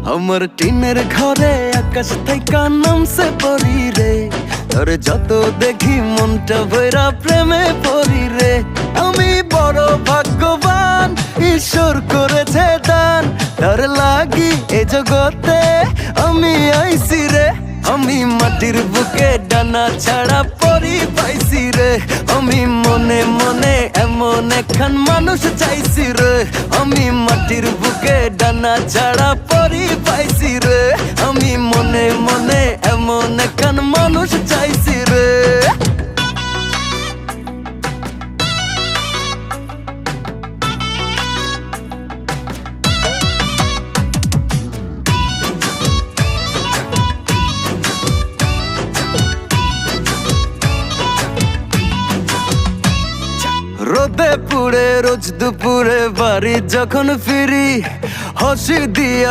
আমার টিনের ঘরে আকাশ থেকে নামছে পরি রে, তোরে যত দেখি মনটা ভৈরা প্রেমে পড়ি রে। আমি বড় ভাগ্যবান, ঈশ্বর করেছে দান, তার লাগি এ জগতে আমি আইছি রে। আমি মাটির বুকে ডানা ছাড়া পরি পাইছি রে, আমি মনে মনে এমন একখান মানুষ চাইছি রে। আমি মাটির বুকে ডানা ছাড়া পরি পাইছি রে, আমি মনে মনে এমন একখান মানুষ চাইছি রে। রোদে পুড়ে রোজ দুপুরে বাড়ি যখন ফিরি, হাসি দিয়া